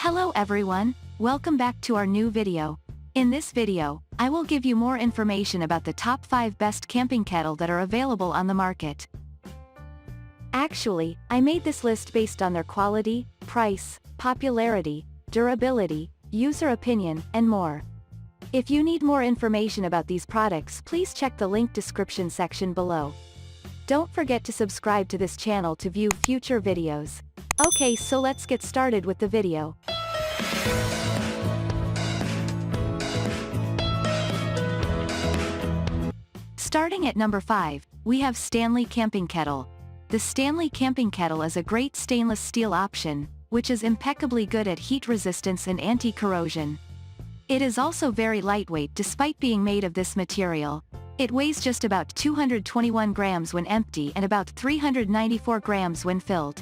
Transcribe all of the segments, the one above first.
Hello everyone, welcome back to our new video. In this video, I will give you more information about the top 5 best camping kettle that are available on the market. Actually, I made this list based on their quality, price, popularity, durability, user opinion, and more. If you need more information about these products, please check the link description section below. Don't forget to subscribe to this channel to view future videos. Okay, so let's get started with the video. Starting at number 5, we have Stanley Camping Kettle. The Stanley Camping Kettle is a great stainless steel option, which is impeccably good at heat resistance and anti-corrosion. It is also very lightweight despite being made of this material. It weighs just about 221 grams when empty and about 394 grams when filled.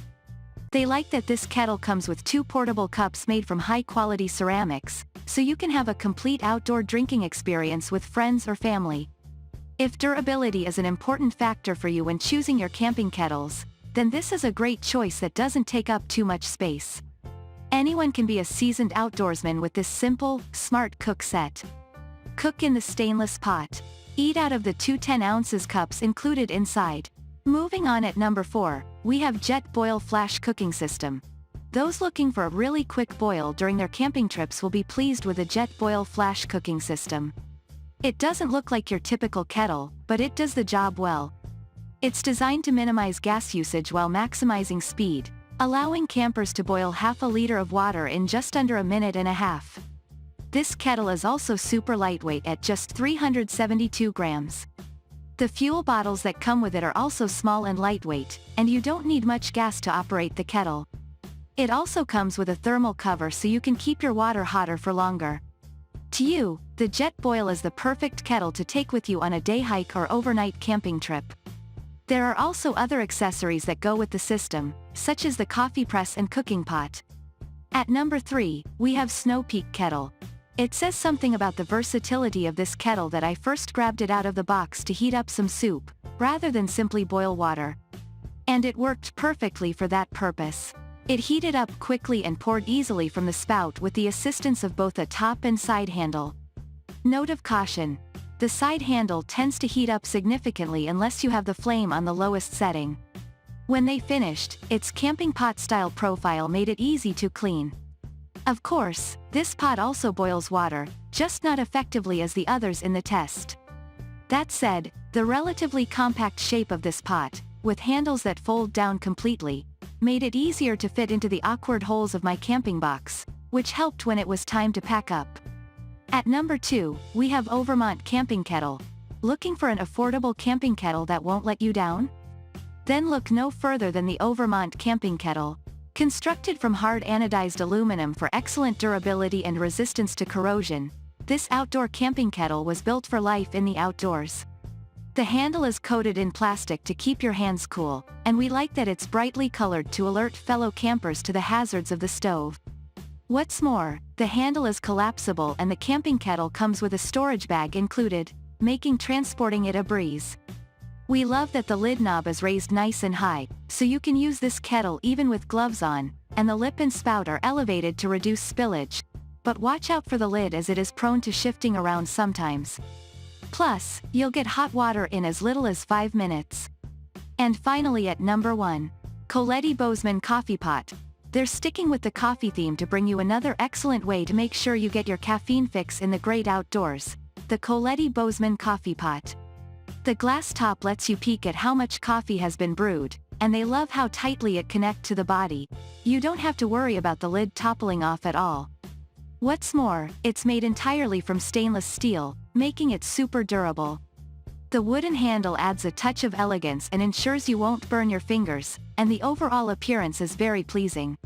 They like that this kettle comes with 2 portable cups made from high-quality ceramics, so you can have a complete outdoor drinking experience with friends or family. If durability is an important factor for you when choosing your camping kettles, then this is a great choice that doesn't take up too much space. Anyone can be a seasoned outdoorsman with this simple, smart cook set. Cook in the stainless pot. Eat out of the 2 10-ounces cups included inside. Moving on at number 4, we have Jetboil Flash Cooking System. Those looking for a really quick boil during their camping trips will be pleased with the Jetboil Flash Cooking System. It doesn't look like your typical kettle, but it does the job well. It's designed to minimize gas usage while maximizing speed, allowing campers to boil half a liter of water in just under a minute and a half. This kettle is also super lightweight at just 372 grams. The fuel bottles that come with it are also small and lightweight, and you don't need much gas to operate the kettle. It also comes with a thermal cover so you can keep your water hotter for longer. To you, the Jetboil is the perfect kettle to take with you on a day hike or overnight camping trip. There are also other accessories that go with the system, such as the coffee press and cooking pot. At number 3, we have Snowpeak Kettle. It says something about the versatility of this kettle that I first grabbed it out of the box to heat up some soup, rather than simply boil water. And it worked perfectly for that purpose. It heated up quickly and poured easily from the spout with the assistance of both a top and side handle. Note of caution: the side handle tends to heat up significantly unless you have the flame on the lowest setting. When they finished, its camping pot style profile made it easy to clean. Of course, this pot also boils water, just not effectively as the others in the test. That said, the relatively compact shape of this pot, with handles that fold down completely, made it easier to fit into the awkward holes of my camping box, which helped when it was time to pack up. At number 2, we have Overmont Camping Kettle. Looking for an affordable camping kettle that won't let you down? Then look no further than the Overmont Camping Kettle. Constructed from hard anodized aluminum for excellent durability and resistance to corrosion, this outdoor camping kettle was built for life in the outdoors. The handle is coated in plastic to keep your hands cool, and we like that it's brightly colored to alert fellow campers to the hazards of the stove. What's more, the handle is collapsible and the camping kettle comes with a storage bag included, making transporting it a breeze. We love that the lid knob is raised nice and high, so you can use this kettle even with gloves on, and the lip and spout are elevated to reduce spillage. But watch out for the lid as it is prone to shifting around sometimes. Plus, you'll get hot water in as little as 5 minutes. And finally at number 1, Coletti Bozeman Coffee Pot. They're sticking with the coffee theme to bring you another excellent way to make sure you get your caffeine fix in the great outdoors: the Coletti Bozeman Coffee Pot. The glass top lets you peek at how much coffee has been brewed, and they love how tightly it connects to the body. You don't have to worry about the lid toppling off at all. What's more, it's made entirely from stainless steel, making it super durable. The wooden handle adds a touch of elegance and ensures you won't burn your fingers, and the overall appearance is very pleasing.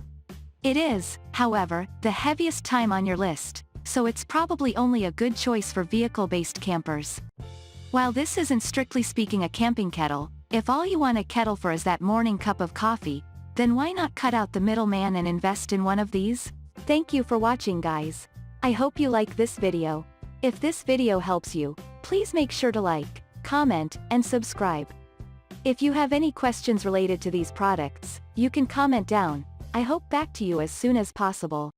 It is, however, the heaviest time on your list, so it's probably only a good choice for vehicle-based campers. While this isn't strictly speaking a camping kettle, if all you want a kettle for is that morning cup of coffee, then why not cut out the middleman and invest in one of these? Thank you for watching, guys. I hope you like this video. If this video helps you, please make sure to like, comment, and subscribe. If you have any questions related to these products, you can comment down. I hope back to you as soon as possible.